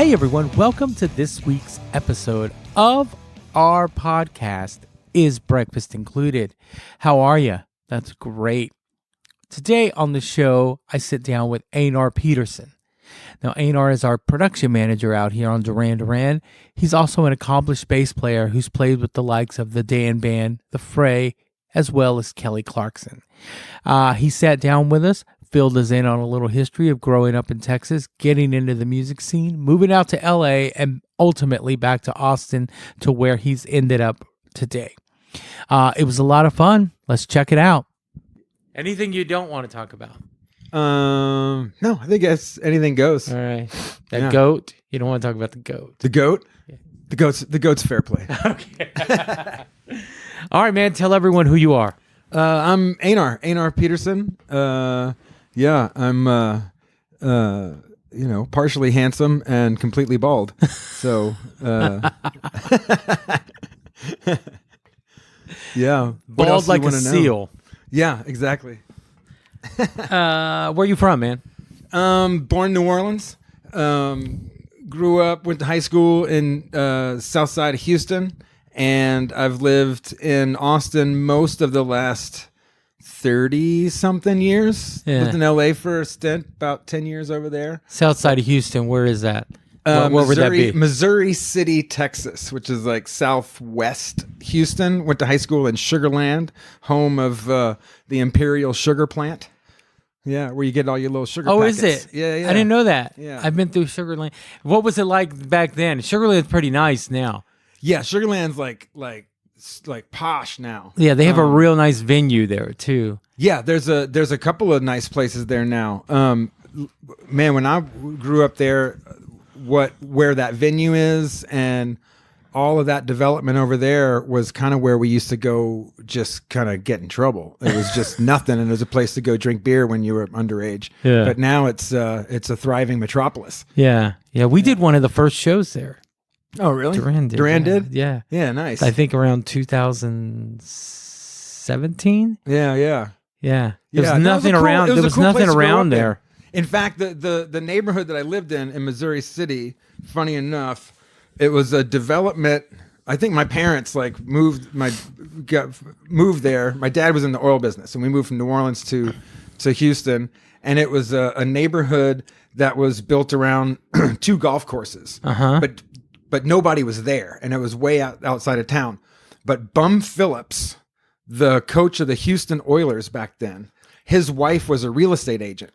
Hey everyone, welcome to this week's episode of our podcast, Is Breakfast Included? How are you? That's great. Today on the show, I sit down with Einar Pedersen. Now, Einar is our production manager out here on Duran Duran. He's also an accomplished bass player who's played with the likes of the Dan Band, the Fray, as well as Kelly Clarkson. He sat down with us, filled us in on a little history of growing up in Texas, getting into the music scene, moving out to LA, and ultimately back to Austin to where he's ended up today. It was a lot of fun. Let's check it out. Anything you don't want to talk about? No, I think anything goes. All right. That goat. You don't want to talk about the goat. The goat? Yeah. The goat's fair play. Okay. All right, man. Tell everyone who you are. I'm Einar Pedersen. I'm partially handsome and completely bald. So yeah. Bald like a seal. Yeah, exactly. Where are you from, man? Born in New Orleans. Grew up, went to high school in south side of Houston, and I've lived in Austin most of the last 30-something years. Yeah. Lived in LA for a stint, about 10 years over there. South side of Houston, where is that? Where would that be? Missouri City, Texas, which is like southwest Houston. Went to high school in Sugar Land, home of the Imperial Sugar Plant. Yeah, where you get all your little sugar packets. Is it? Yeah. I didn't know that. Yeah. I've been through Sugar Land. What was it like back then? Sugar Land's pretty nice now. Yeah, Sugar Land's like posh now. Yeah, they have a real nice venue there too. Yeah, there's a couple of nice places there now. Man, when I grew up there, where that venue is and all of that development over there was kind of where we used to go just kind of get in trouble. It was just nothing, and it was a place to go drink beer when you were underage. Yeah. But now it's a thriving metropolis. Yeah. We did one of the first shows there. Oh, really? Duran did? Yeah. Yeah, nice. I think around 2017. Yeah. There was nothing around. There was nothing around there. In fact, the neighborhood that I lived in Missouri City, funny enough, it was a development. I think my parents moved there. My dad was in the oil business, and we moved from New Orleans to Houston, and it was a neighborhood that was built around two golf courses. Uh-huh. But nobody was there, and it was way outside of town. But Bum Phillips, the coach of the Houston Oilers back then, his wife was a real estate agent.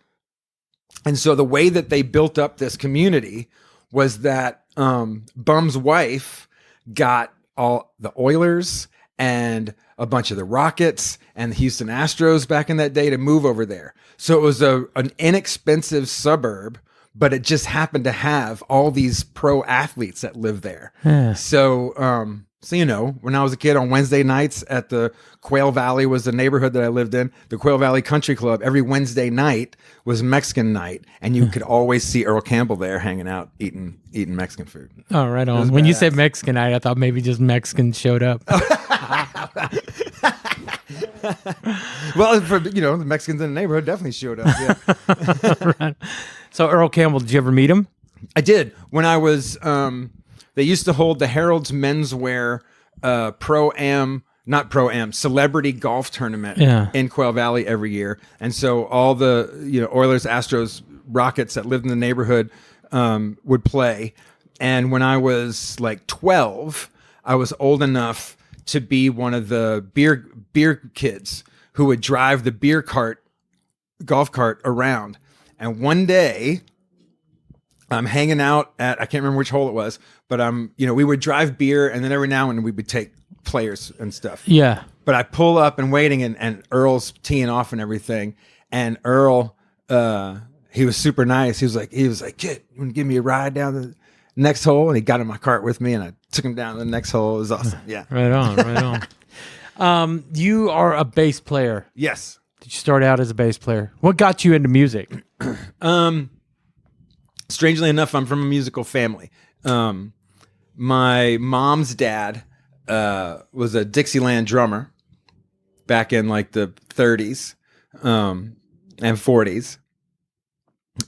And so the way that they built up this community was that Bum's wife got all the Oilers and a bunch of the Rockets and the Houston Astros back in that day to move over there. So it was an inexpensive suburb, but it just happened to have all these pro athletes that live there. Yeah. So when I was a kid on Wednesday nights at the Quail Valley was the neighborhood that I lived in, the Quail Valley Country Club, every Wednesday night was Mexican night, and you could always see Earl Campbell there hanging out, eating Mexican food. Oh, right on. When you said Mexican night, I thought maybe just Mexicans showed up. Well, the Mexicans in the neighborhood definitely showed up. Yeah. Right. So Earl Campbell, did you ever meet him? I did. When I was, they used to hold the Harold's Menswear celebrity golf tournament in Quail Valley every year. And so all the, Oilers, Astros, Rockets that lived in the neighborhood would play. And when I was 12, I was old enough to be one of the beer kids who would drive the golf cart around. And one day I'm hanging out at, I can't remember which hole it was, but we would drive beer, and then every now and then we would take players and stuff. Yeah. But I pull up and waiting, and Earl's teeing off and everything. And Earl, he was super nice. He was like, kid, you want to give me a ride down the next hole? And he got in my cart with me, and I took him down to the next hole. It was awesome. Yeah. Right on. You are a bass player. Yes. Did you start out as a bass player? What got you into music? Strangely enough, I'm from a musical family. My mom's dad was a Dixieland drummer back in the 30s and 40s.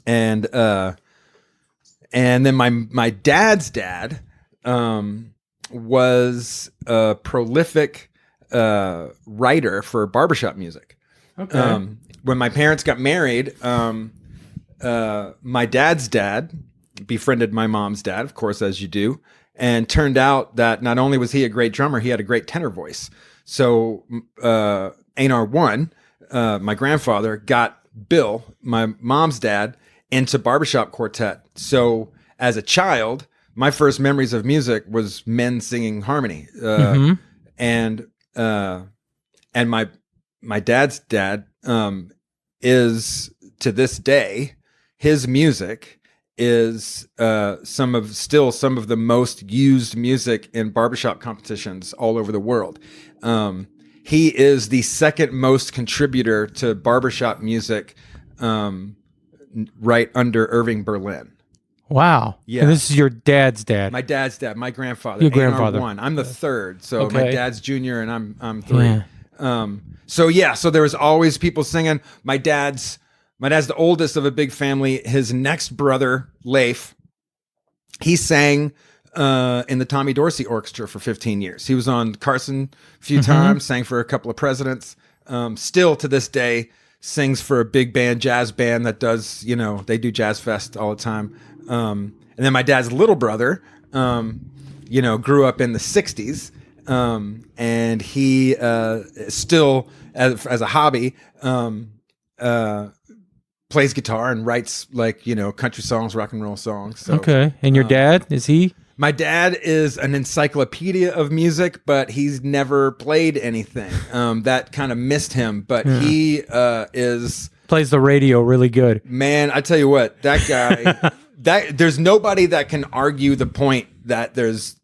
And And then my dad's dad was a prolific writer for barbershop music. Okay. When my parents got married, my dad's dad befriended my mom's dad, of course, as you do, and turned out that not only was he a great drummer, he had a great tenor voice. So Einar I, my grandfather, got Bill, my mom's dad, into barbershop quartet. So as a child, my first memories of music was men singing harmony. And my dad's dad is, to this day, his music is some of the most used music in barbershop competitions all over the world. He is the second most contributor to barbershop music, right under Irving Berlin. Wow. Yeah. And this is your dad's dad. My dad's dad, my grandfather. Your grandfather. Einar I. I'm the third, so Okay. my dad's junior and I'm three. Yeah. So there was always people singing. My dad's the oldest of a big family. His next brother, Leif, he sang in the Tommy Dorsey Orchestra for 15 years. He was on Carson a few times, sang for a couple of presidents. Still to this day, sings for a big band, jazz band that does, they do Jazz Fest all the time. And then my dad's little brother, grew up in the 60s. And he still, as a hobby, plays guitar and writes country songs, rock and roll songs. So, Okay. And your dad, is he? My dad is an encyclopedia of music, but he's never played anything. That kind of missed him, but he Plays the radio really good. man, I tell you what, that guy, there's nobody that can argue the point that there's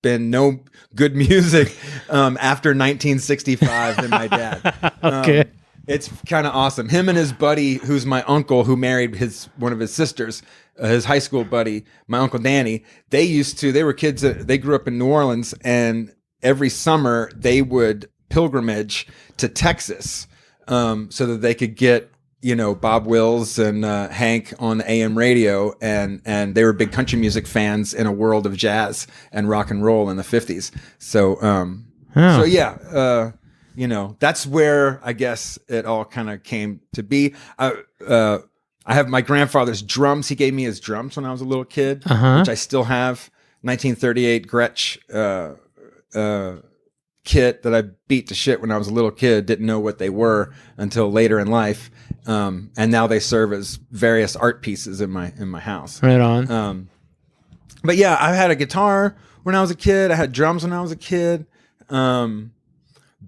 been no good music after 1965 than my dad. Okay. It's kind of awesome. Him and his buddy, who's my uncle, who married one of his sisters, his high school buddy, my uncle Danny. They were kids. They grew up in New Orleans, and every summer they would pilgrimage to Texas so that they could get Bob Wills and Hank on the AM radio, and they were big country music fans in a world of jazz and rock and roll in the 50s. So that's where I guess it all kind of came to be. I have my grandfather's drums. He gave me his drums when I was a little kid, which I still have. 1938 Gretsch kit that I beat to shit when I was a little kid. Didn't know what they were until later in life, and now they serve as various art pieces in my house. Right on. But yeah, I had a guitar when I was a kid. I had drums when I was a kid.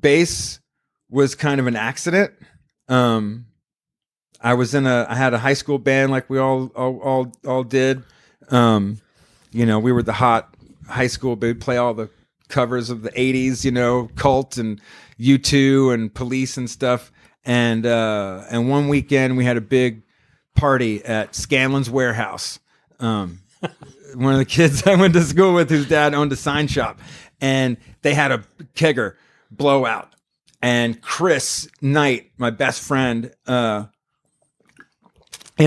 Bass was kind of an accident. I had a high school band like we all did. We were the hot high school, but we'd play all the covers of the 80s, Cult and U2 and Police and stuff. And one weekend we had a big party at Scanlon's Warehouse. One of the kids I went to school with, whose dad owned a sign shop, and they had a kegger blowout. And Chris Knight, my best friend, in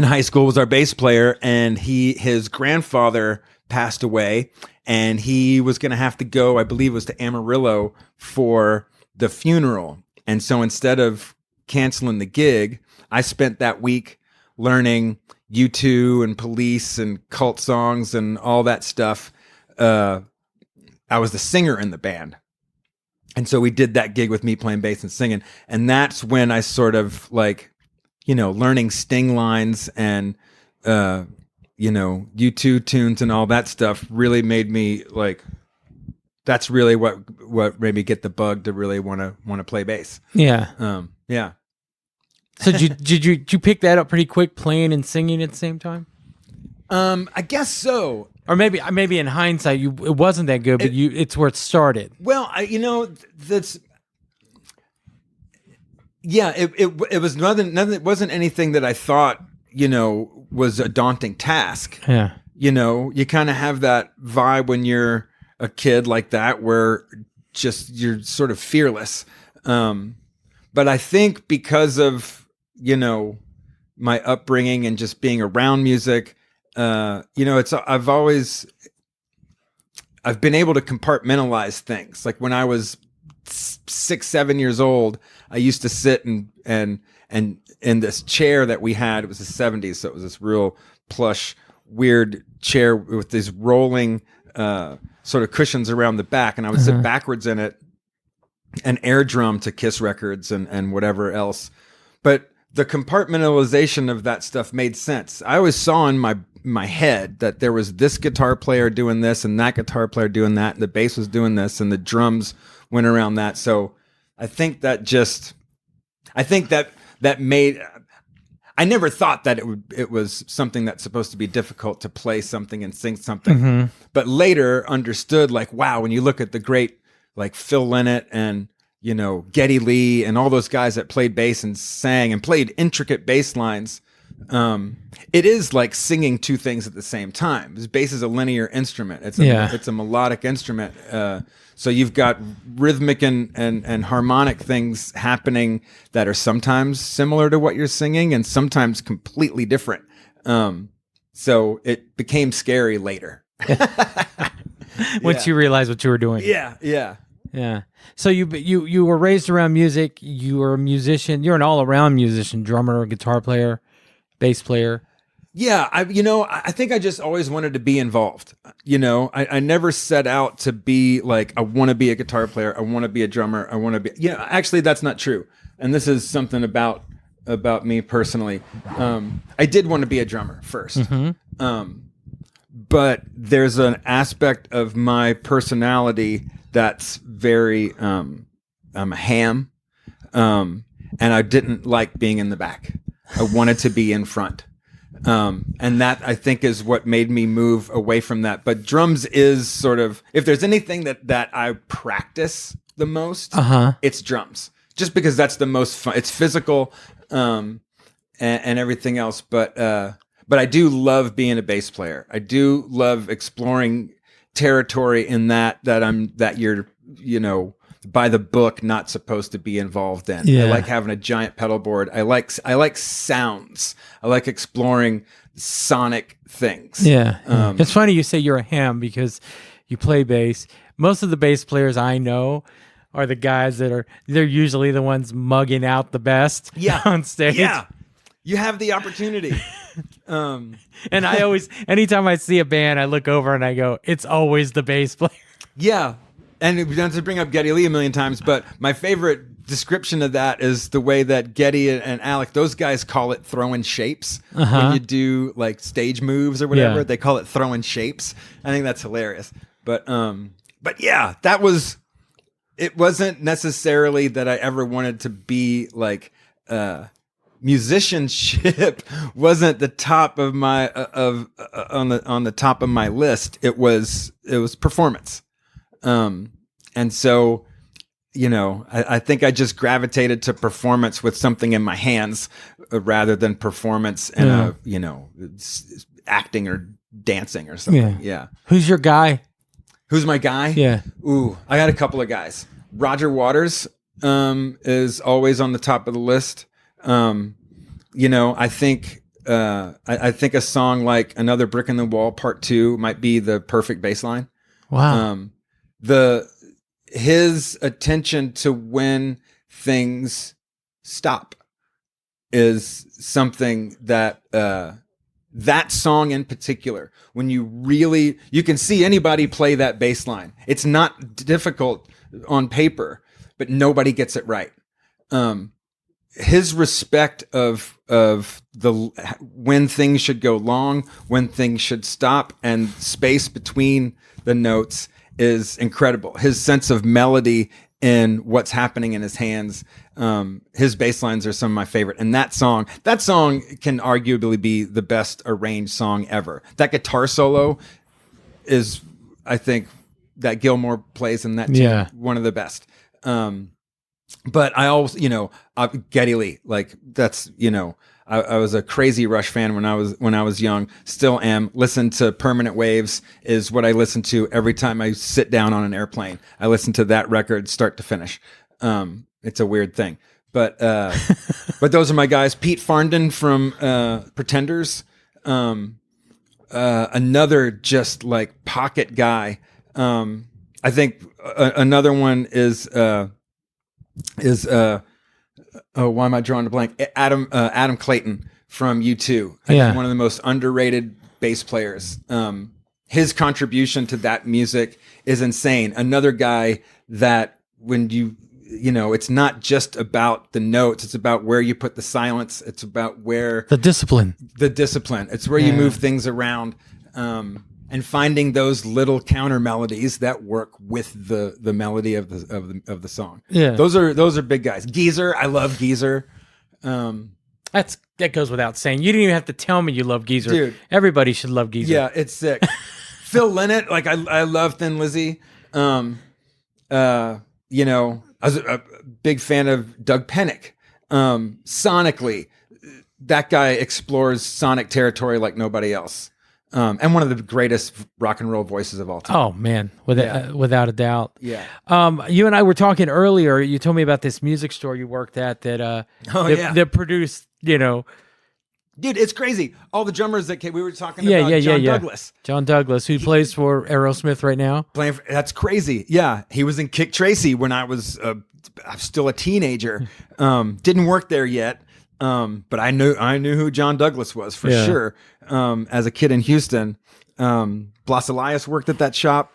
high school, was our bass player, and his grandfather passed away, and he was going to have to go, I believe it was to Amarillo for the funeral. And so instead of canceling the gig, I spent that week learning U2 and Police and Cult songs and all that stuff. I was the singer in the band. And so we did that gig with me playing bass and singing. And that's when I sort of learning Sting lines and, U2 tunes and all that stuff really made me that's really what made me get the bug to really want to play bass. Yeah. Yeah. So did you pick that up pretty quick, playing and singing at the same time? I guess so. Or maybe in hindsight, it wasn't that good, but it's where it started. Well, that's. Yeah, it was nothing. It wasn't anything that I thought was a daunting task. Yeah. You kind of have that vibe when you're a kid like that, where you're sort of fearless. But I think because of my upbringing and just being around music, I've been able to compartmentalize things. Like when I was 6, 7 years old, I used to sit and in this chair that we had. It was the 70s, so it was this real plush, weird chair with these rolling sort of cushions around the back, and I would sit backwards in it and air drum to Kiss records and whatever else. But the compartmentalization of that stuff made sense. I always saw in my head that there was this guitar player doing this and that guitar player doing that, and the bass was doing this and the drums went around that. So I think that made, I never thought that it was something that's supposed to be difficult to play something and sing something, but later understood, like, wow, when you look at the great, like Phil Lynott and, Geddy Lee and all those guys that played bass and sang and played intricate bass lines, it is like singing two things at the same time. This bass is a linear instrument. It's a melodic instrument. So you've got rhythmic and harmonic things happening that are sometimes similar to what you're singing and sometimes completely different. So it became scary later. Once you realized what you were doing. Yeah. So you were raised around music. You were a musician. You're an all-around musician, drummer, guitar player, bass player. Yeah, I think I just always wanted to be involved. I never set out to be like, I want to be a guitar player. I want to be a drummer. I want to be, actually that's not true. And this is something about me personally. I did want to be a drummer first. But there's an aspect of my personality that's very, I'm a ham. And I didn't like being in the back. I wanted to be in front. And that I think is what made me move away from that. But drums is sort of, if there's anything that I practice the most, it's drums. Just because that's the most fun. It's physical, and everything else. But I do love being a bass player. I do love exploring territory in that you're, by the book, not supposed to be involved in. I like having a giant pedal board. I like sounds. I like exploring sonic things. It's funny you say you're a ham because you play bass. Most of the bass players I know are the guys they're usually the ones mugging out the best on stage. Yeah. You have the opportunity. And I always, anytime I see a band, I look over and I go, it's always the bass player. Yeah. And we don't have to bring up Geddy Lee a million times, but my favorite description of that is the way that Geddy and Alec, those guys call it throwing shapes. When you do like stage moves or whatever, they call it throwing shapes. I think that's hilarious. But yeah, it wasn't necessarily that I ever wanted to be like, musicianship wasn't the top of my, on the top of my list. It was performance. And so, I think I just gravitated to performance with something in my hands rather than performance and, acting or dancing or something. Yeah. Who's your guy? Who's my guy? Yeah. Ooh, I got a couple of guys. Roger Waters, is always on the top of the list. I think a song like Another Brick in the Wall Part 2 might be the perfect bass line. Wow. His attention to when things stop is something that that song in particular, when you can see anybody play that bass line. It's not difficult on paper, but nobody gets it right. His respect of when things should go long, when things should stop, and space between the notes is incredible. His sense of melody in what's happening in his hands. His bass lines are some of my favorite. And that song can arguably be the best arranged song ever. That guitar solo is, I think, that Gilmore plays in that tune, one of the best. But I always, Geddy Lee, like that's, I was a crazy Rush fan when I was young, still am. Listen to Permanent Waves is what I listen to every time I sit down on an airplane. I listen to that record start to finish. It's a weird thing, But those are my guys. Pete Farndon from Pretenders. Another just like pocket guy. I think another one is why am I drawing a blank? Adam Clayton from U2. I think one of the most underrated bass players. His contribution to that music is insane. Another guy that when it's not just about the notes, it's about where you put the silence. It's about where the discipline. It's where you move things around, and finding those little counter melodies that work with the melody of the song. Yeah, those are big guys. Geezer, I love Geezer. That goes without saying. You didn't even have to tell me you love Geezer. Dude, everybody should love Geezer. Yeah, it's sick. Phil Lynott, like I love Thin Lizzy. I was a big fan of Doug Pennick. Sonically, that guy explores sonic territory like nobody else. And one of the greatest rock and roll voices of all time. Oh man, without a doubt. Yeah. You and I were talking earlier. You told me about this music store you worked at that produced, Dude, it's crazy. All the drummers that came, we were talking about John Douglas. John Douglas, who plays for Aerosmith right now. That's crazy. Yeah, he was in Kick Tracy when I was still a teenager. Didn't work there yet, but I knew who John Douglas was for sure. As a kid in Houston, Blas Elias worked at that shop.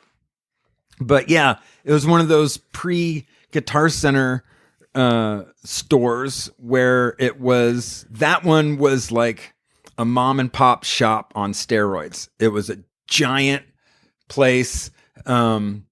But yeah, it was one of those pre-Guitar Center stores where that one was like a mom and pop shop on steroids. It was a giant place in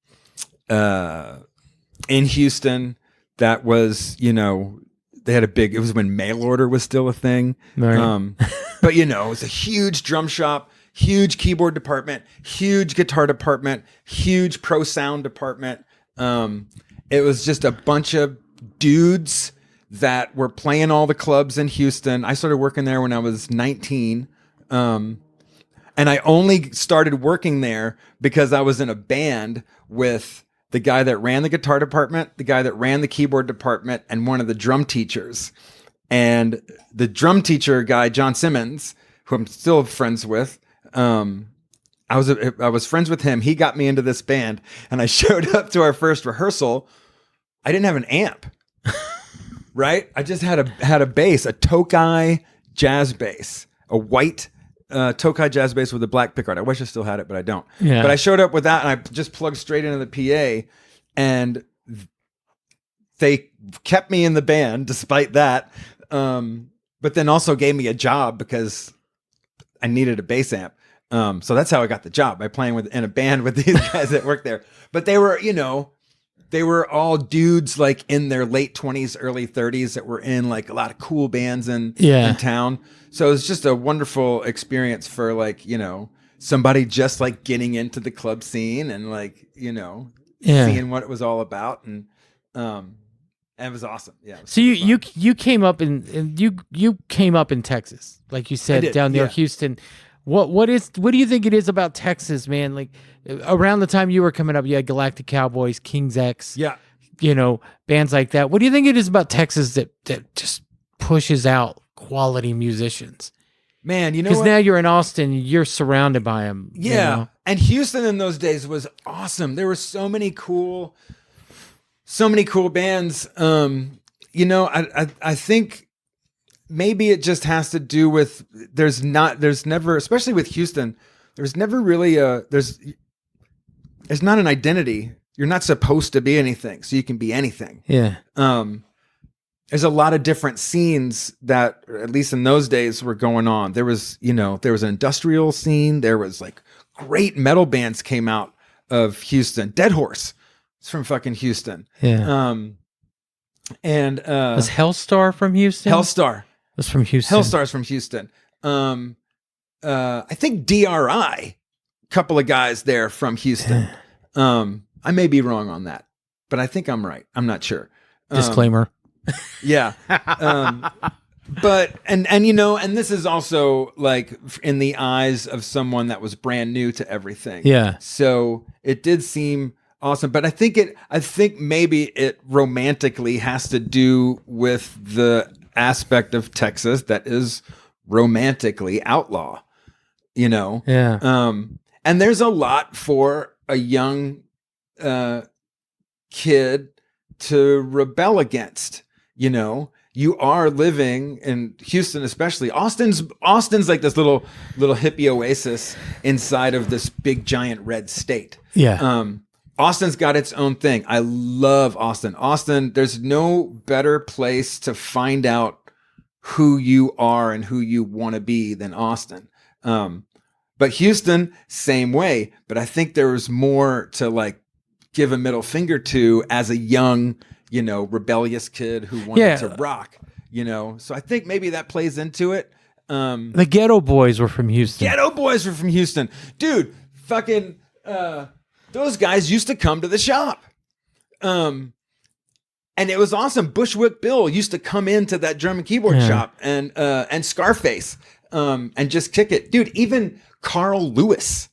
Houston that was, they had it was when mail order was still a thing. Right. But it was a huge drum shop, huge keyboard department, huge guitar department, huge pro sound department. It was just a bunch of dudes that were playing all the clubs in Houston. I started working there when I was 19. And I only started working there because I was in a band with the guy that ran the guitar department, the guy that ran the keyboard department, and one of the drum teachers. And the drum teacher guy, John Simmons, who I'm still friends with, I was friends with him. He got me into this band, and I showed up to our first rehearsal. I didn't have an amp, right? I just had a bass, a Tokai jazz bass, a white Tokai jazz bass with a black pickguard. I wish I still had it, but I don't. Yeah. But I showed up with that, and I just plugged straight into the PA, and they kept me in the band despite that. But then also gave me a job because I needed a bass amp. So that's how I got the job, by playing in a band with these guys that worked there. But they were, they were all dudes like in their late 20s, early 30s that were in like a lot of cool bands in town. So it was just a wonderful experience for like, somebody just like getting into the club scene and like, seeing what it was all about. And it was awesome. Yeah. Was so you came up you came up in Texas, like you said, down near Houston. What do you think it is about Texas, man? Like around the time you were coming up, you had Galactic Cowboys, King's X, bands like that. What do you think it is about Texas that just pushes out quality musicians? Man, because now you're in Austin, you're surrounded by them. Yeah, and Houston in those days was awesome. There were so many cool bands. I think. Maybe it just has to do with there's never, especially with Houston, there's never really there's not an identity. You're not supposed to be anything, so you can be anything. Yeah. There's a lot of different scenes that, at least in those days, were going on. There was an industrial scene. There was like great metal bands came out of Houston. Dead Horse is from fucking Houston. Yeah. And was Hellstar from Houston? Hellstar. That's from Houston. Hellstar's from Houston. I think DRI, couple of guys there from Houston. I may be wrong on that, but I think I'm right. I'm not sure. Disclaimer. Yeah. But and this is also like in the eyes of someone that was brand new to everything. Yeah. So it did seem awesome. But I think maybe it romantically has to do with the aspect of Texas that is romantically outlaw, Yeah. And there's a lot for a young kid to rebel against. You are living in Houston, especially Austin's like this little hippie oasis inside of this big giant red state. Yeah. Austin's got its own thing. I love Austin. There's no better place to find out who you are and who you want to be than Austin. But Houston, same way. But I think there was more to like give a middle finger to as a young, rebellious kid who wanted to rock, So I think maybe that plays into it. The Ghetto Boys were from Houston. Dude, fucking those guys used to come to the shop. And it was awesome. Bushwick Bill used to come into that drum and keyboard shop and Scarface and just kick it. Dude, even Carl Lewis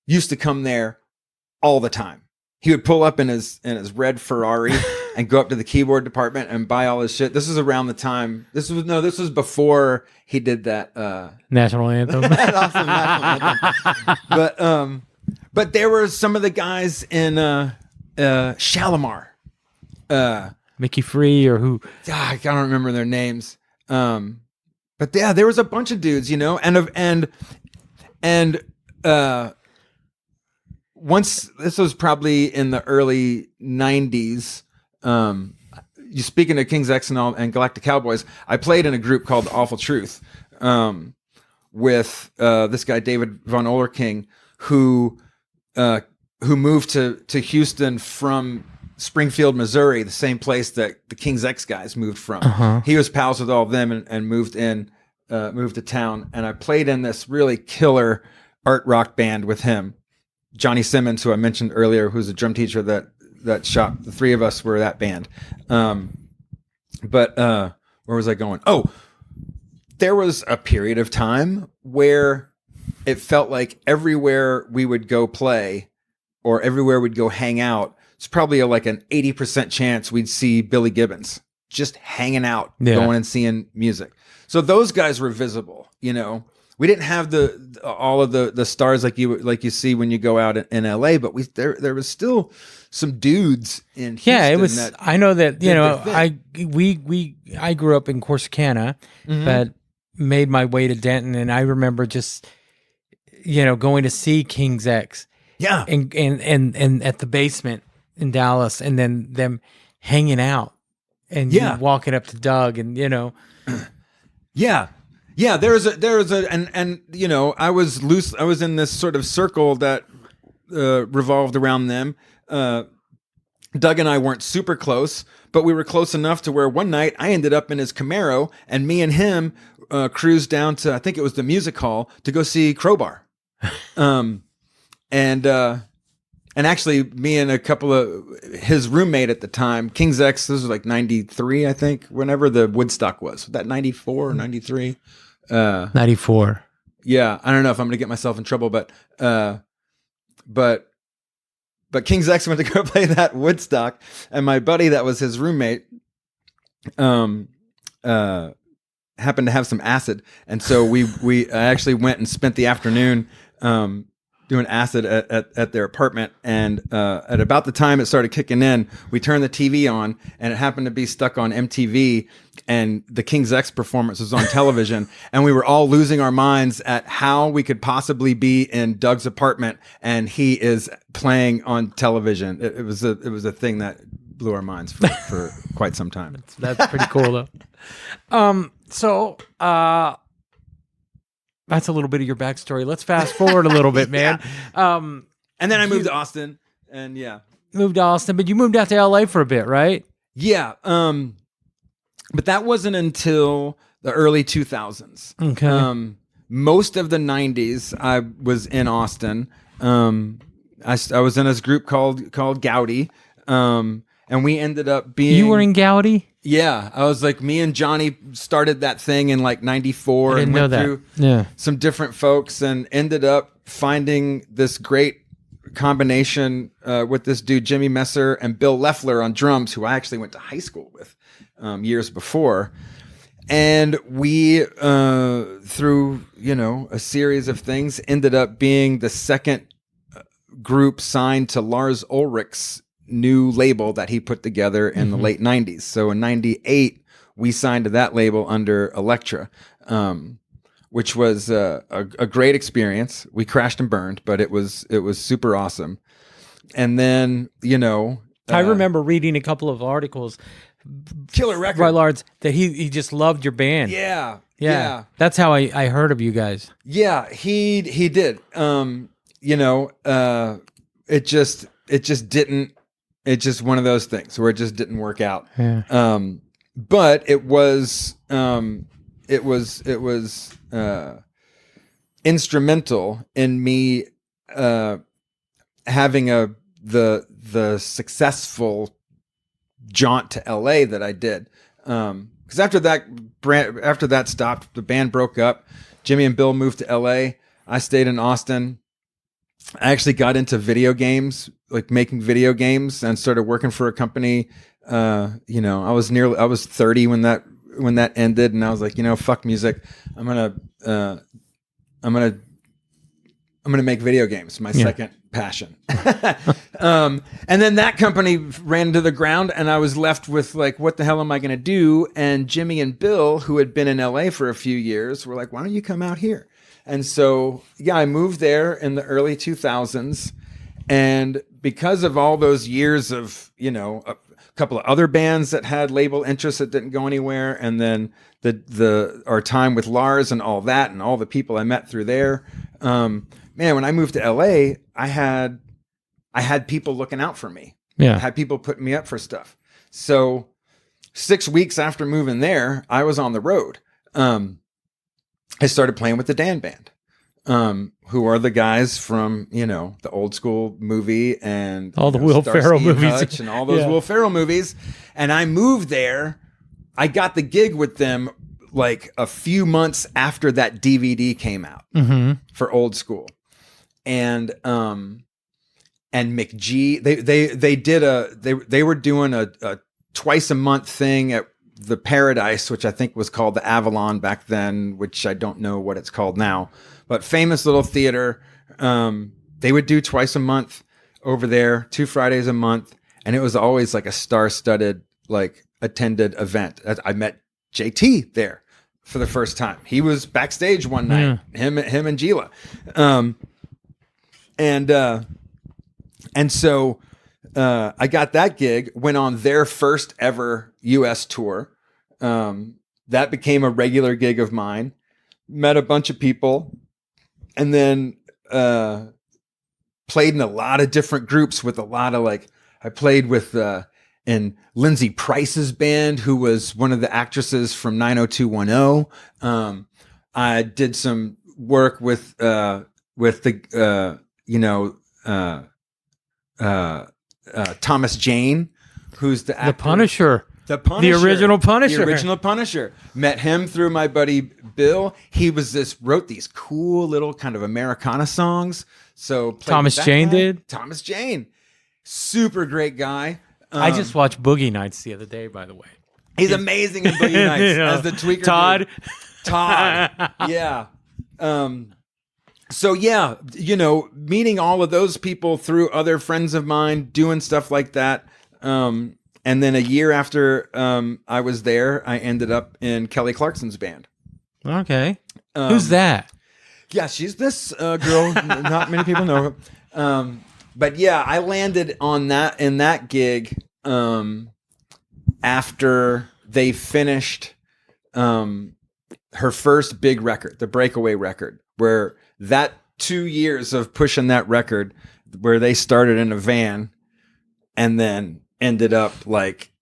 used to come there all the time. He would pull up in his red Ferrari and go up to the keyboard department and buy all his shit. This was around the time. This was before he did that national anthem. That awesome national anthem. But there were some of the guys in Shalimar. Mickey Free or who? I don't remember their names. But yeah, there was a bunch of dudes, and once this was probably in the early 90s. You speaking of King's X and Galactic Cowboys, I played in a group called Awful Truth with this guy David Von Olerking, who moved to Houston from Springfield, Missouri, the same place that the King's X guys moved from. Uh-huh. He was pals with all of them and moved to town. And I played in this really killer art rock band with him. Johnny Simmons, who I mentioned earlier, who's a drum teacher that shop. The three of us were that band. But where was I going? Oh, there was a period of time where it felt like everywhere we would go play or everywhere we'd go hang out, it's probably like an 80% chance we'd see Billy Gibbons just hanging out, going and seeing music. So those guys were visible, We didn't have all of the stars like you see when you go out in LA, but there was still some dudes in Houston. Yeah, it was. I know that I grew up in Corsicana, but made my way to Denton, and I remember just going to see King's X. Yeah, and at the basement in Dallas, and then them hanging out and walking up to Doug, and Yeah, there was a, and I was loose. I was in this sort of circle that revolved around them. Doug and I weren't super close, but we were close enough to where one night I ended up in his Camaro, and me and him cruised down to, I think it was the music hall, to go see Crowbar. And actually, me and a couple of his roommate at the time, King's X, this was like 93, I think, whenever the Woodstock was. Was that 94 or 93? 94. Yeah, I don't know if I'm going to get myself in trouble, but King's X went to go play that Woodstock, and my buddy that was his roommate happened to have some acid, and so we actually went and spent the afternoon doing acid at their apartment, and at about the time it started kicking in, we turned the TV on, and it happened to be stuck on MTV, and the King's X performance was on television, and we were all losing our minds at how we could possibly be in Doug's apartment and he is playing on television. It was a thing that blew our minds for quite some time. That's pretty cool though. So that's a little bit of your backstory. Let's fast forward a little bit, man. Yeah. And then I moved to Austin, and moved to Austin, but you moved out to LA for a bit, right? Yeah. But that wasn't until the early 2000s. Okay. Most of the 90s, I was in Austin. I was in this group called Gowdy, and we ended up being. You were in Gowdy? Yeah, I was like, me and Johnny started that thing in like 94 and went through some different folks and ended up finding this great combination with this dude, Jimmy Messer, and Bill Leffler on drums, who I actually went to high school with years before. And we, through, a series of things, ended up being the second group signed to Lars Ulrich's new label that he put together in the late 90s. So in 98, we signed to that label under Elektra, which was a great experience. We crashed and burned, but it was super awesome. And then, I remember reading a couple of articles, killer record by Lars, that he just loved your band. Yeah. That's how I heard of you guys. Yeah, he did. It just didn't. It's just one of those things where it just didn't work out. Yeah. But it was instrumental in me having the successful jaunt to LA that I did. Because after that stopped, the band broke up. Jimmy and Bill moved to LA. I stayed in Austin. I actually got into video games, like making video games, and started working for a company. I was 30 when that ended, and I was like, fuck music. I'm gonna make video games my second passion. And then that company ran to the ground, and I was left with like, what the hell am I gonna do? And Jimmy and Bill, who had been in LA for a few years, were like, why don't you come out here? And so, I moved there in the early 2000s. And because of all those years of, a couple of other bands that had label interests that didn't go anywhere, and then our time with Lars and all that, and all the people I met through there, when I moved to LA, I had people looking out for me. Yeah. I had people putting me up for stuff. So 6 weeks after moving there, I was on the road. I started playing with the Dan Band, who are the guys from, the Old School movie and all the Will Ferrell movies Hutch and all those Will Ferrell movies. And I moved there. I got the gig with them like a few months after that DVD came out for Old School. And McGee, they were doing a twice a month thing at the Paradise, which I think was called the Avalon back then, which I don't know what it's called now, but famous little theater. They would do twice a month over there, 2 Fridays a month. And it was always like a star-studded, like attended event. I met JT there for the first time. He was backstage one night, him and Gila. And so I got that gig, went on their first ever US tour. That became a regular gig of mine, met a bunch of people, and then played in a lot of different groups with a lot of I played with in Lindsay Price's band, who was one of the actresses from 90210. I did some work with the Thomas Jane, who's the actor. The Punisher. The original Punisher. The original Punisher. Met him through my buddy Bill. He wrote these cool little kind of Americana songs. So Thomas Jane did? Thomas Jane. Super great guy. I just watched Boogie Nights the other day, by the way. He's amazing in Boogie Nights as the tweaker. Todd. Yeah. So yeah, meeting all of those people through other friends of mine, doing stuff like that. And then a year after I was there, I ended up in Kelly Clarkson's band. Okay. Who's that? Yeah, she's this girl. Not many people know her. But yeah, I landed in that gig after they finished her first big record, the Breakaway record, where that 2 years of pushing that record, where they started in a van and then ended up like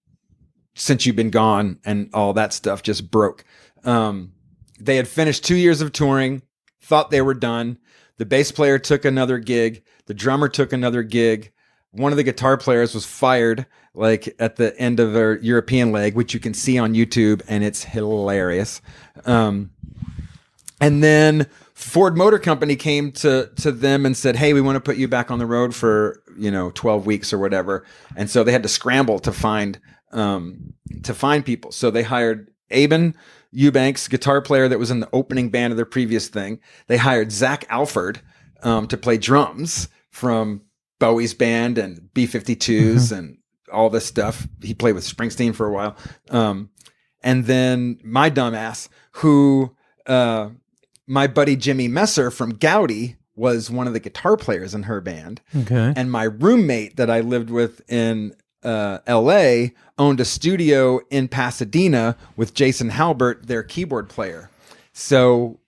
Since You've Been Gone and all that stuff just broke. They had finished 2 years of touring, thought they were done. The bass player took another gig. The drummer took another gig. One of the guitar players was fired like at the end of their European leg, which you can see on YouTube, and it's hilarious. And then Ford Motor Company came to them and said, "Hey, we want to put you back on the road for 12 weeks or whatever." And so they had to scramble to find people. So they hired Aben Eubanks, guitar player that was in the opening band of their previous thing. They hired Zach Alford to play drums from Bowie's band and B-52s and all this stuff. He played with Springsteen for a while. And then my dumbass, who my buddy Jimmy Messer from Gowdy was one of the guitar players in her band. Okay. And my roommate that I lived with in LA owned a studio in Pasadena with Jason Halbert, their keyboard player. So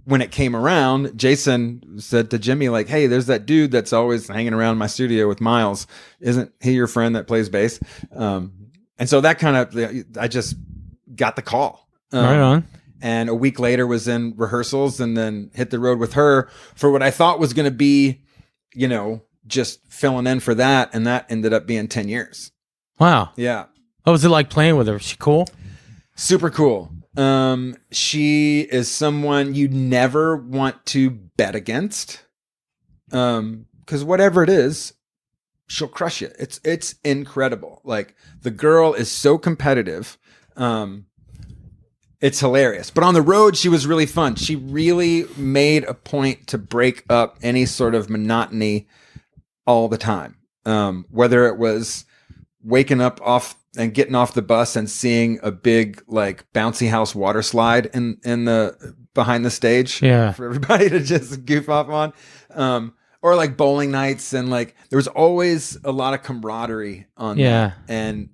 when it came around, Jason said to Jimmy, like, "Hey, there's that dude that's always hanging around my studio with Miles. Isn't he your friend that plays bass?" And so that kind of, I just got the call. Right on. And a week later was in rehearsals and then hit the road with her for what I thought was going to be, just filling in for that. And that ended up being 10 years. Wow. Yeah. What was it like playing with her? Was she cool? Super cool. She is someone you never want to bet against. 'Cause whatever it is, she'll crush you. It's incredible. Like, the girl is so competitive. It's hilarious. But on the road, she was really fun. She really made a point to break up any sort of monotony all the time. Whether it was waking up off and getting off the bus and seeing a big, like, bouncy house water slide in the behind the stage for everybody to just goof off on. Or like bowling nights, and like there was always a lot of camaraderie on that. And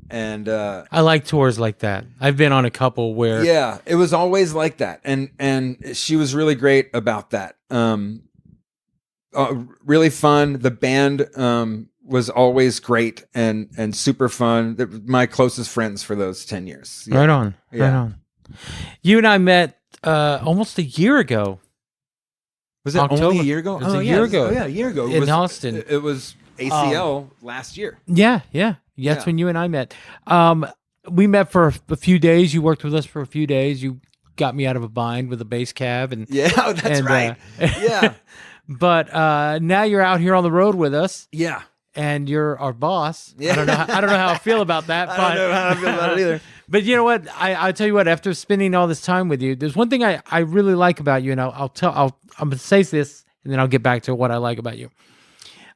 I like tours like that. I've been on a couple where it was always like that. And she was really great about that. Really fun. The band was always great and super fun. They're my closest friends for those 10 years. Right on. You and I met almost a year ago. Was it October. only a year ago? It was a year ago. Oh, yeah, a year ago. In Austin. It was ACL last year. Yeah. That's when you and I met. We met for a few days. You worked with us for a few days. You got me out of a bind with a bass cab. That's right. Yeah. But now you're out here on the road with us. Yeah. And you're our boss. Yeah. I don't know how I feel about that. I don't know how I feel about it either. But you know what? I'll tell you what. After spending all this time with you, there's one thing I really like about you, and I'm gonna say this, and then I'll get back to what I like about you.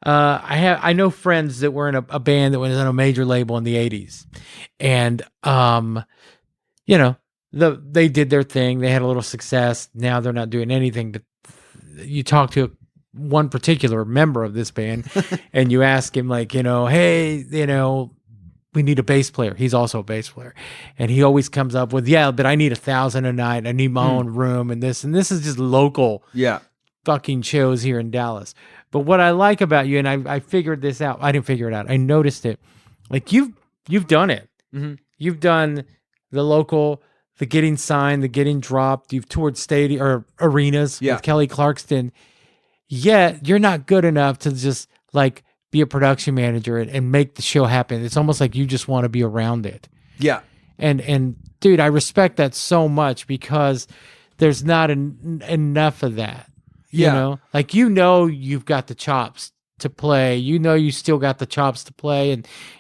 I know friends that were in a band that was on a major label in the '80s, and they did their thing. They had a little success. Now they're not doing anything. But you talk to one particular member of this band, and you ask him, like, hey, we need a bass player. He's also a bass player. And he always comes up with, but I need $1,000 a night. I need my own room and this is just local fucking shows here in Dallas. But what I like about you, and I figured this out. I didn't figure it out. I noticed it. Like, you've done it. Mm-hmm. You've done the local, the getting signed, the getting dropped. You've toured stadium or arenas with Kelly Clarkson. Yet you're not good enough to just like be a production manager and make the show happen. It's almost like you just want to be around it. Yeah. And dude, I respect that so much because there's not enough of that. You know? Like, you've got the chops to play. You still got the chops to play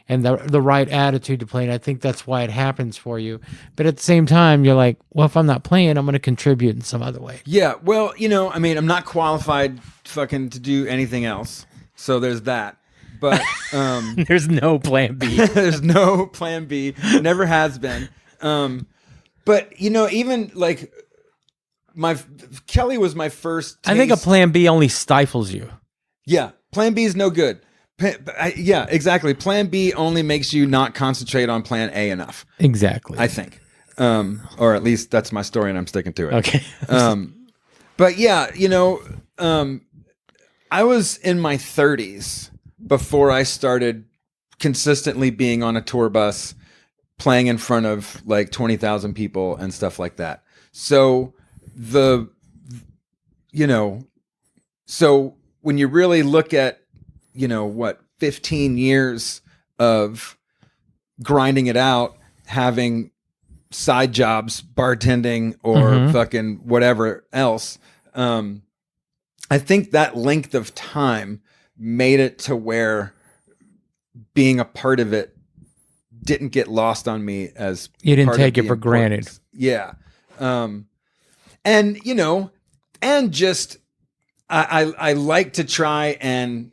and the right attitude to play. And I think that's why it happens for you. But at the same time, you're like, well, if I'm not playing, I'm going to contribute in some other way. Yeah. Well, I'm not qualified fucking to do anything else. So there's that. But there's no plan B. There's no plan B. Never has been. But even like Kelly was my first taste. I think a plan B only stifles you. Yeah. Plan B is no good. Yeah, exactly. Plan B only makes you not concentrate on plan A enough. Exactly. I think. Or at least that's my story and I'm sticking to it. Okay. But yeah, I was in my 30s before I started consistently being on a tour bus, playing in front of like 20,000 people and stuff like that. So so when you really look at, 15 years of grinding it out, having side jobs, bartending or fucking whatever else, I think that length of time made it to where being a part of it didn't get lost on me as You didn't part of take it the for granted. importance. Yeah. And, you know, and just, I like to try and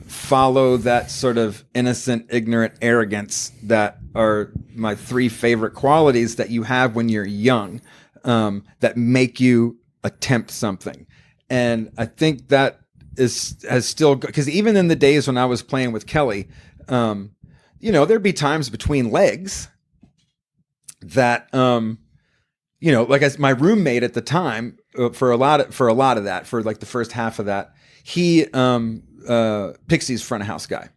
follow that sort of innocent, ignorant arrogance that are my three favorite qualities that you have when you're young, that make you attempt something. And I think that has still, because even in the days when I was playing with Kelly, you know, there'd be times between legs that, you know, like my roommate at the time, for a lot of that, for like the first half of that, he, Pixie's front of house guy,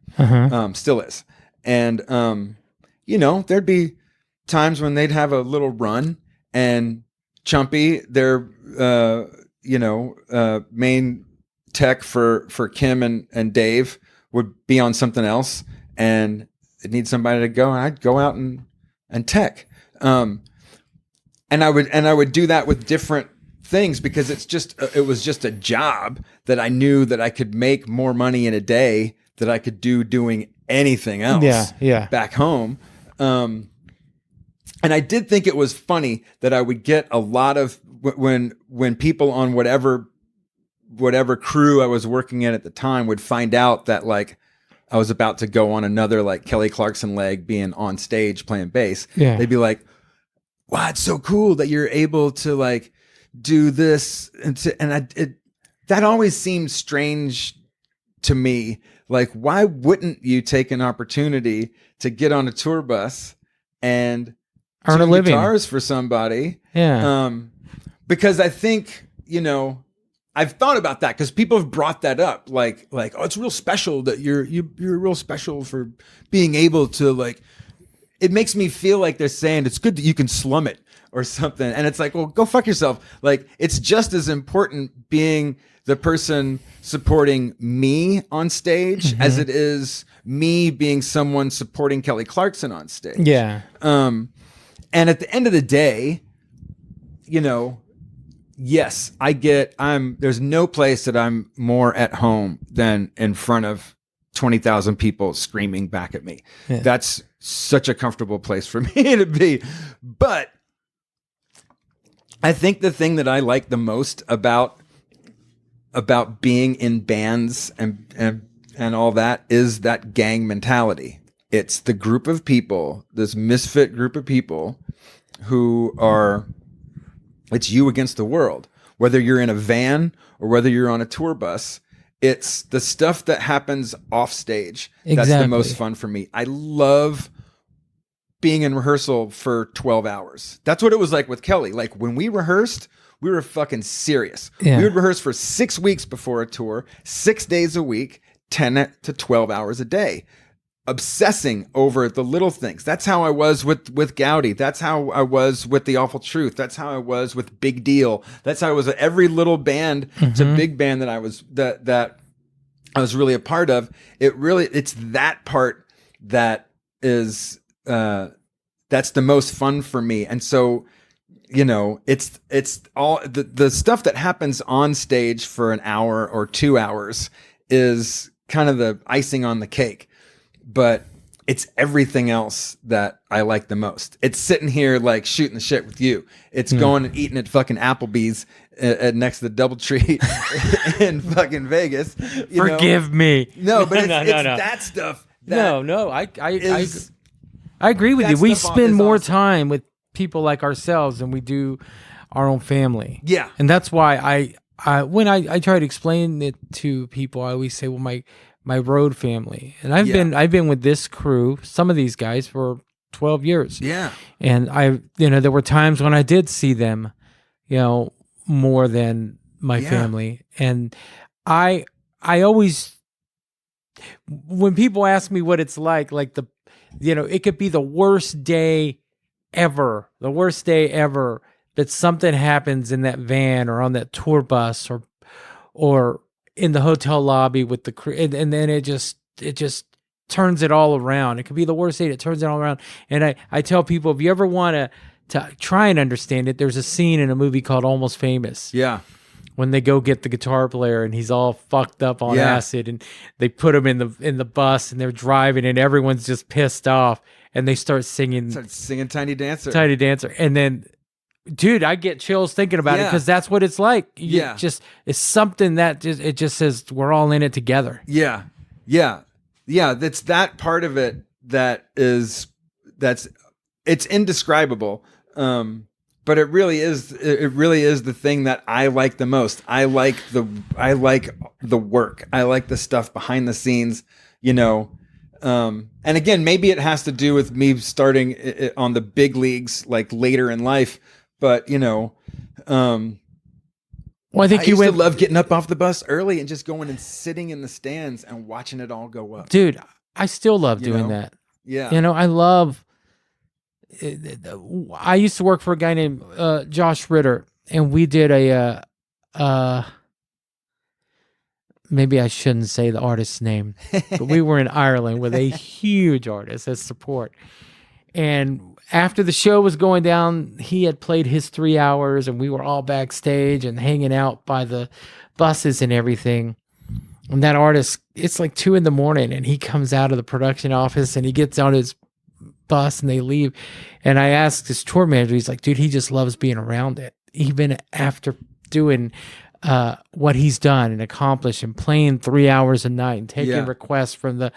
still is. And, you know, there'd be times when they'd have a little run and Chumpy, their, you know, main tech for Kim and Dave, would be on something else and it needs somebody to go, and I'd go out and tech. And I would do that with different things because it was just a job that I knew that I could make more money in a day that I could do doing anything else back home. And I did think it was funny that I would get a lot of when people on whatever crew I was working in at the time would find out that like I was about to go on another like Kelly Clarkson leg being on stage playing bass. Yeah. They'd be like, wow, it's so cool that you're able to like do this. That always seemed strange to me. Like, why wouldn't you take an opportunity to get on a tour bus and earn a living guitars for somebody? Yeah. Because I think, you know, I've thought about that because people have brought that up. Like, oh, it's real special that you're real special for being able to like, it makes me feel like they're saying it's good that you can slum it or something. And it's like, well, go fuck yourself. Like, it's just as important being the person supporting me on stage as it is me being someone supporting Kelly Clarkson on stage. Yeah. And at the end of the day, you know, yes, there's no place that I'm more at home than in front of 20,000 people screaming back at me. Yeah. That's such a comfortable place for me to be. But I think the thing that I like the most about being in bands and all that is that gang mentality. It's the group of people, this misfit group of people who are, it's you against the world. Whether you're in a van or whether you're on a tour bus, it's the stuff that happens off stage. Exactly. That's the most fun for me. I love being in rehearsal for 12 hours. That's what it was like with Kelly. Like when we rehearsed, we were fucking serious. Yeah. We would rehearse for 6 weeks before a tour, 6 days a week, 10 to 12 hours a day. Obsessing over the little things. That's how I was with Gowdy. That's how I was with The Awful Truth. That's how I was with Big Deal. That's how I was at every little band to big band that I was that I was really a part of. It's that part that is that's the most fun for me. And so, you know, it's all the stuff that happens on stage for an hour or 2 hours is kind of the icing on the cake. But it's everything else that I like the most. It's sitting here like shooting the shit with you. It's going and eating at fucking Applebee's next to the DoubleTree in fucking Vegas. Forgive me. No, but it's that stuff. I agree with you. We spend more time with people like ourselves than we do our own family. Yeah, and that's why when I try to explain it to people, I always say, well, my road family. And I've been with this crew, some of these guys, for 12 years. Yeah. And there were times when I did see them, more than my family. And I always, when people ask me what it's like it could be the worst day ever that something happens in that van or on that tour bus or in the hotel lobby with the crew, and then it just turns it all around. It could be the worst day. It turns it all around. And I tell people, if you ever want to try and understand it, there's a scene in a movie called Almost Famous. Yeah. when they go get the guitar player and he's all fucked up on acid, and they put him in the bus and they're driving and everyone's just pissed off and they start singing Tiny Dancer. And then, dude, I get chills thinking about it because that's what it's like. It's something that it just says we're all in it together. Yeah. That's that part of it it's indescribable. But it really is the thing that I like the most. I like the work. I like the stuff behind the scenes, and again, maybe it has to do with me starting on the big leagues like later in life, but well, I think I used to love getting up off the bus early and just going and sitting in the stands and watching it all go up. Dude, I still love doing that. Yeah. I love. I used to work for a guy named Josh Ritter, and we did maybe I shouldn't say the artist's name, but we were in Ireland with a huge artist as support. And after the show was going down, he had played his 3 hours, and we were all backstage and hanging out by the buses and everything. And that artist, it's like 2 a.m, and he comes out of the production office and he gets on his bus and they leave. And I asked his tour manager, he's like, dude, he just loves being around it. Even after doing what he's done and accomplished and playing 3 hours a night and taking requests from the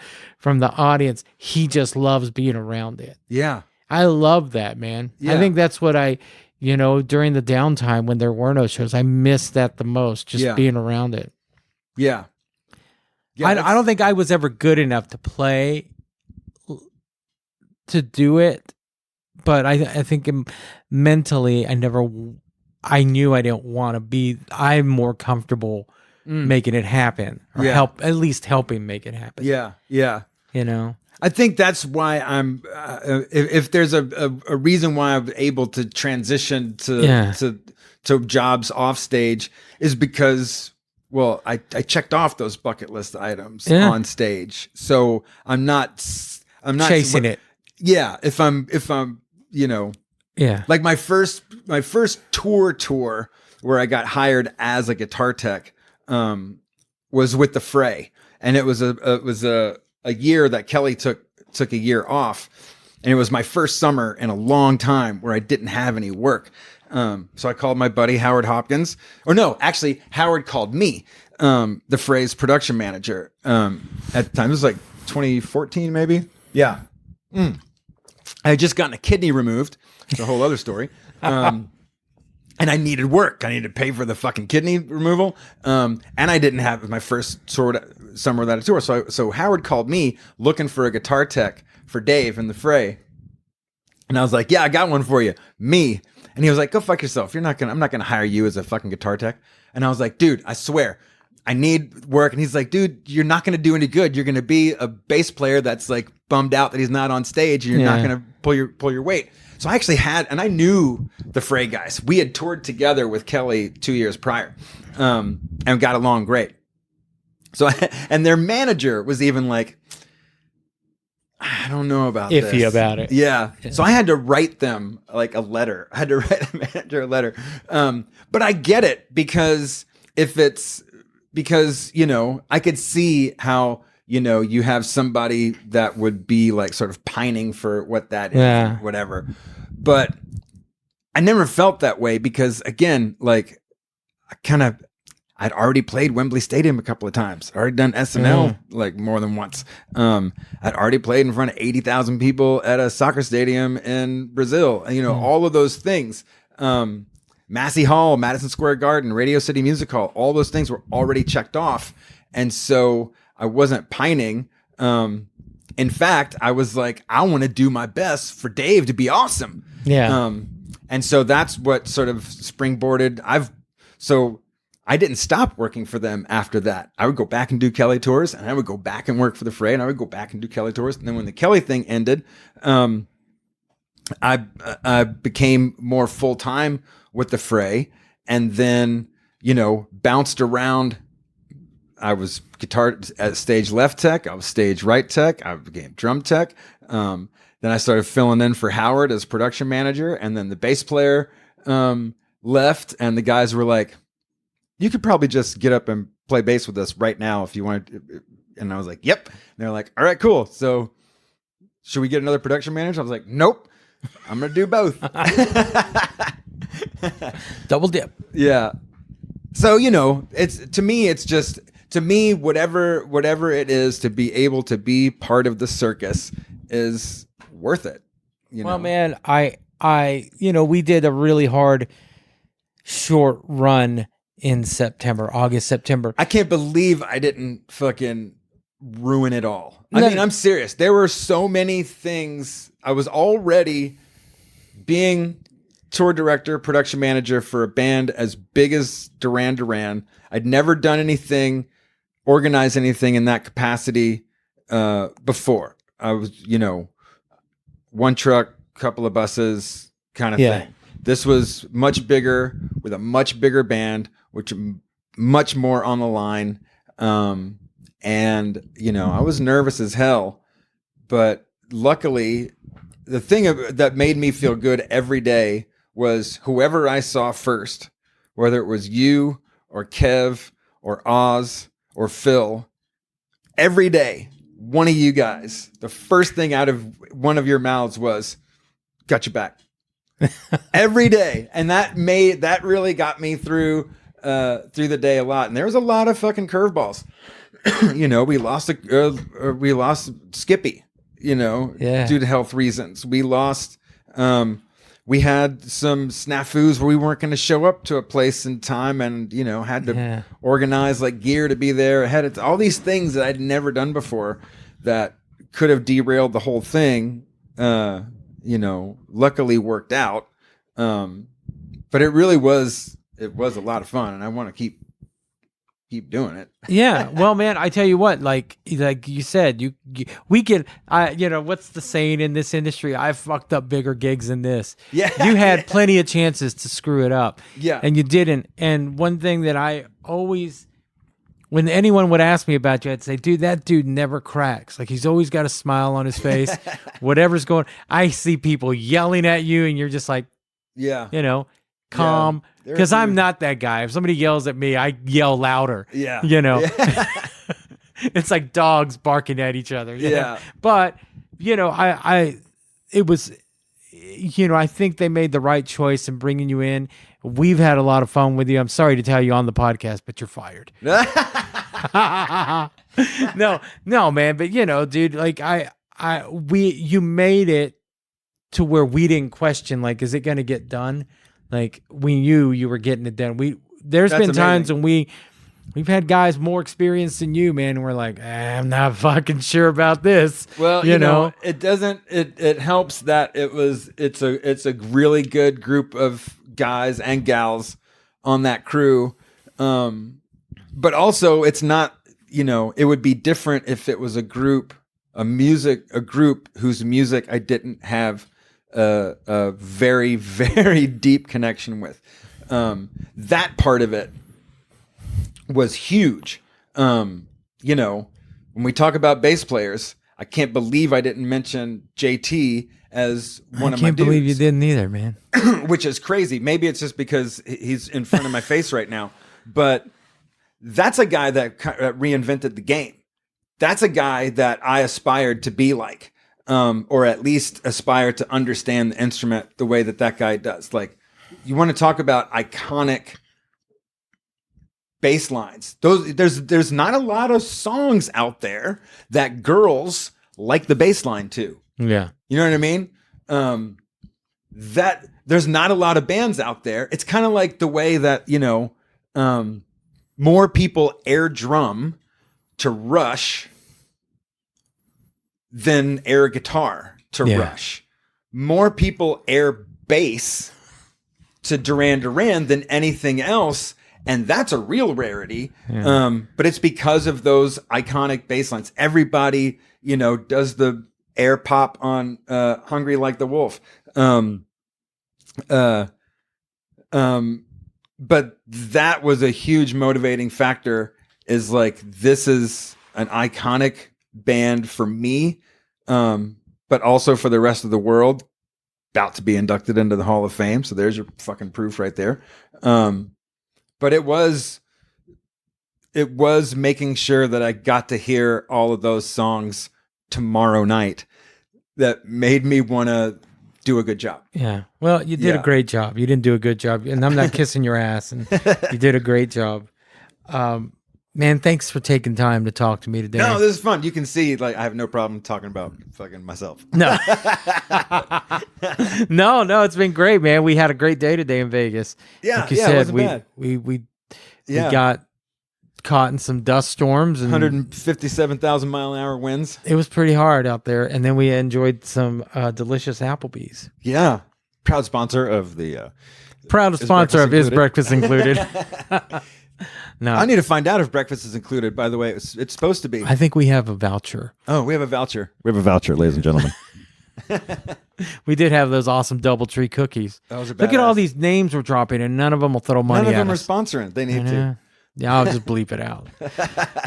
audience, he just loves being around it. Yeah. I love that, man. Yeah. I think that's what during the downtime when there were no shows, I missed that the most, just being around it. Yeah. I don't think I was ever good enough to play to do it, but I think mentally I knew I didn't want to be. I'm more comfortable making it happen, or at least helping make it happen. Yeah. I think that's why I'm. If there's a reason why I'm able to transition to jobs off stage, is because I checked off those bucket list items on stage, so I'm not chasing it. Yeah, if I'm like my first tour where I got hired as a guitar tech was with the Fray, and it was a year that Kelly took a year off, and it was my first summer in a long time where I didn't have any work. So I called my buddy Howard Hopkins, or no, actually Howard called me, the Fray's production manager at the time. It was like 2014 maybe. Yeah. I had just gotten a kidney removed. It's a whole other story. And I needed work. I needed to pay for the fucking kidney removal. And I didn't have my first summer without a tour. So Howard called me looking for a guitar tech for Dave in the Fray. And I was like, yeah, I got one for you. Me. And he was like, go fuck yourself. I'm not gonna hire you as a fucking guitar tech. And I was like, dude, I swear, I need work. And he's like, dude, you're not going to do any good. You're going to be a bass player that's like bummed out that he's not on stage, and you're not going to pull your weight. So I actually and I knew the Fray guys. We had toured together with Kelly 2 years prior, and got along great. So, and their manager was even like, I don't know about iffy this. about it. Yeah. So I had to write them like a letter. I had to write the manager a letter. But I get it, because I could see how, you have somebody that would be like sort of pining for what that is, whatever. But I never felt that way, because again, like I'd already played Wembley Stadium a couple of times. I'd already done SNL like more than once. I'd already played in front of 80,000 people at a soccer stadium in Brazil. All of those things. Massey Hall, Madison Square Garden, Radio City Music Hall, all those things were already checked off. And so I wasn't pining. In fact, I was like, I want to do my best for Dave to be awesome. Yeah. And so that's what sort of springboarded. I didn't stop working for them after that. I would go back and do Kelly tours, and I would go back and work for the Fray, and I would go back and do Kelly tours. And then when the Kelly thing ended, I became more full-time with the Fray, and then, bounced around. I was guitar at stage left tech. I was stage right tech. I became drum tech. Then I started filling in for Howard as production manager, and then the bass player left, and the guys were like, you could probably just get up and play bass with us right now if you wanted. And I was like, yep. And they're like, all right, cool. So should we get another production manager? I was like, nope, I'm going to do both. Double dip. Yeah. So, you know, to me, whatever it is to be able to be part of the circus is worth it. Well, man, we did a really hard short run in August, September. I can't believe I didn't fucking ruin it all. I mean, I'm serious. There were so many things. I was already being tour director, production manager for a band as big as Duran Duran. I'd never done anything, organized anything in that capacity before. I was, one truck, couple of buses kind of thing. This was much bigger with a much bigger band, which much more on the line. And, I was nervous as hell, but luckily the thing that made me feel good every day was whoever I saw first, whether it was you or Kev or Oz or Phil, every day, one of you guys, the first thing out of one of your mouths was, got your back. Every day. And that really got me through the day a lot. And there was a lot of fucking curveballs. We lost Skippy, due to health reasons. We lost, we had some snafus where we weren't going to show up to a place in time and, had to organize like gear to be there ahead of all these things that I'd never done before that could have derailed the whole thing. Luckily worked out. But it was a lot of fun and I want to keep doing it. Yeah. Well, man, I tell you what, like you said, we get, what's the saying in this industry? I've fucked up bigger gigs than this. Yeah. You had plenty of chances to screw it up. Yeah. And you didn't. And one thing that I always, when anyone would ask me about you, I'd say, dude, that dude never cracks. Like he's always got a smile on his face, whatever's going. I see people yelling at you and you're just like, calm. Because I'm not that guy. If somebody yells at me, I yell louder. Yeah. It's like dogs barking at each other. Yeah. But, I think they made the right choice in bringing you in. We've had a lot of fun with you. I'm sorry to tell you on the podcast, but you're fired. No, man. But, dude, like you made it to where we didn't question, like, is it going to get done? Like we knew you were getting it done. There's been times when we've had guys more experienced than you, man, and we're like, I'm not fucking sure about this. Well, it doesn't. It helps that it's a really good group of guys and gals on that crew, but also it's not. It would be different if it was a group whose music I didn't have a very, very deep connection with. That part of it was huge. When we talk about bass players, I can't believe I didn't mention JT as one of my dudes. I can't believe you didn't either, man. Which is crazy. Maybe it's just because he's in front of my face right now, but that's a guy that reinvented the game. That's a guy that I aspired to be like. Or at least aspire to understand the instrument the way that guy does. Like, you want to talk about iconic bass lines. There's not a lot of songs out there that girls like the bass line to. Yeah. You know what I mean? That there's not a lot of bands out there. It's kind of like the way that, more people air drum to Rush than air guitar to Rush. More people air bass to Duran Duran than anything else, and that's a real rarity. Yeah. But it's because of those iconic bass lines. Everybody, does the air pop on Hungry Like the Wolf. But that was a huge motivating factor, is like, this is an iconic band for me, but also for the rest of the world, about to be inducted into the Hall of Fame. So there's your fucking proof right there. But it was it was making sure that I got to hear all of those songs tomorrow night that made me want to do a good job. Yeah. Well, you did a great job. You didn't do a good job. And I'm not kissing your ass. And you did a great job. Man, thanks for taking time to talk to me today. No, this is fun. You can see, like, I have no problem talking about fucking myself. No. No, it's been great, man. We had a great day today in Vegas. Yeah, like you it said, wasn't bad. We got caught in some dust storms and 157,000 mile an hour winds. It was pretty hard out there. And then we enjoyed some delicious Applebee's. Yeah. Proud sponsor of the... Proud sponsor of Is Breakfast Included. No, I need to find out if breakfast is included, by the way. It's supposed to be. I think we have a voucher. Oh, we have a voucher. We have a voucher, ladies and gentlemen. We did have those awesome DoubleTree cookies. Those are Look at badass. all these names we're dropping, and none of them will throw money None of at them are us. sponsoring. They need to. Yeah, I'll just bleep it out.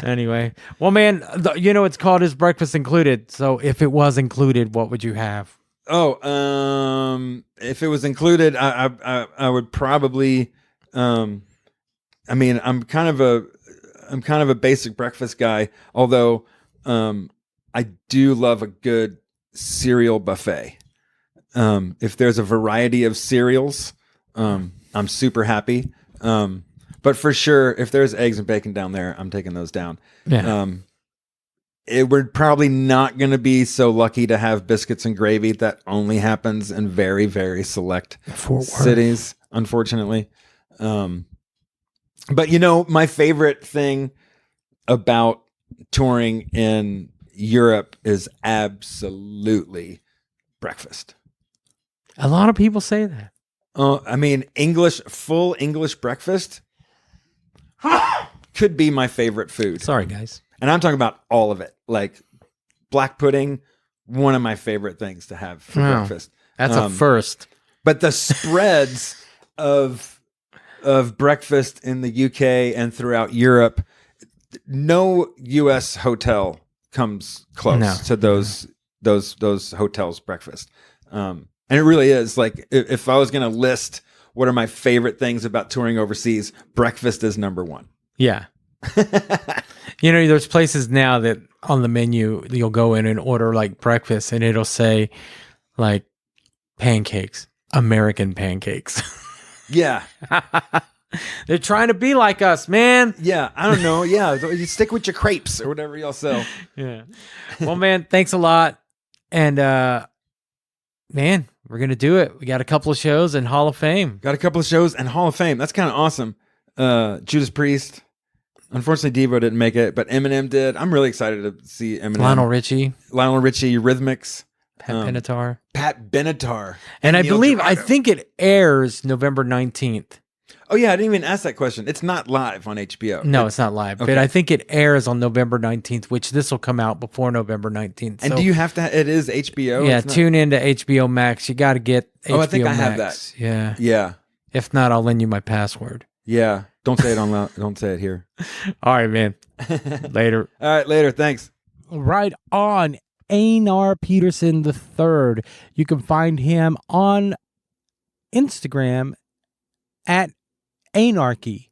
Anyway, well, man, it's called Is Breakfast Included. So if it was included, what would you have? Oh, if it was included, I would probably, I mean, I'm kind of a basic breakfast guy, although, I do love a good cereal buffet. If there's a variety of cereals, I'm super happy. But for sure, if there's eggs and bacon down there, I'm taking those down. Yeah. We're probably not going to be so lucky to have biscuits and gravy. That only happens in very, very select cities, unfortunately. But my favorite thing about touring in Europe is absolutely breakfast. A lot of people say that. I mean, full English breakfast could be my favorite food. Sorry, guys. And I'm talking about all of it. Like black pudding, one of my favorite things to have for breakfast. That's a first. But the spreads of breakfast in the UK and throughout Europe, no US hotel comes close to those hotels' breakfast. And it really is like, if I was going to list what are my favorite things about touring overseas, breakfast is number one. Yeah. There's places now that on the menu, you'll go in and order like breakfast and it'll say like pancakes, American pancakes. Yeah. They're trying to be like us, man. Yeah. I don't know. Yeah. You stick with your crepes or whatever y'all sell. Yeah. Well, man, thanks a lot. And, man, we're going to do it. We got a couple of shows in Hall of Fame. Got a couple of shows in Hall of Fame. That's kind of awesome. Judas Priest. Unfortunately, Devo didn't make it, but Eminem did. I'm really excited to see Eminem. Lionel Richie, Eurythmics. Pat Benatar. Pat Benatar. And I Neil believe, Giraldo. I think it airs November 19th. Oh, yeah. I didn't even ask that question. It's not live on HBO. No, it's not live, but I think it airs on November 19th, which this will come out before November 19th. And do you have to, it is HBO? Yeah, tune into HBO Max. You got to get HBO I think I Max. have that. Yeah. Yeah. If not, I'll lend you my password. Yeah. Don't say it on loud. Don't say it here. All right, man. Later. All right, later. Thanks. Right on. Einar Pedersen III. You can find him on Instagram at Anarchy.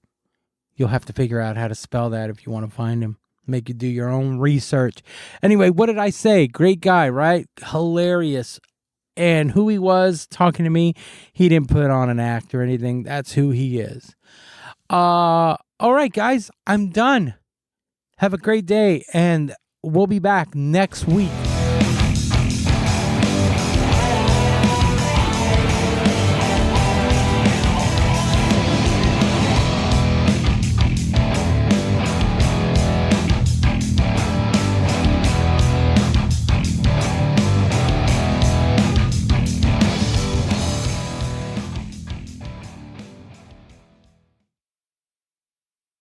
You'll have to figure out how to spell that if you want to find him. Make you do your own research. Anyway, what did I say? Great guy, right? Hilarious. And who he was talking to me, he didn't put on an act or anything. That's who he is. All right, guys, I'm done. Have a great day, and we'll be back next week.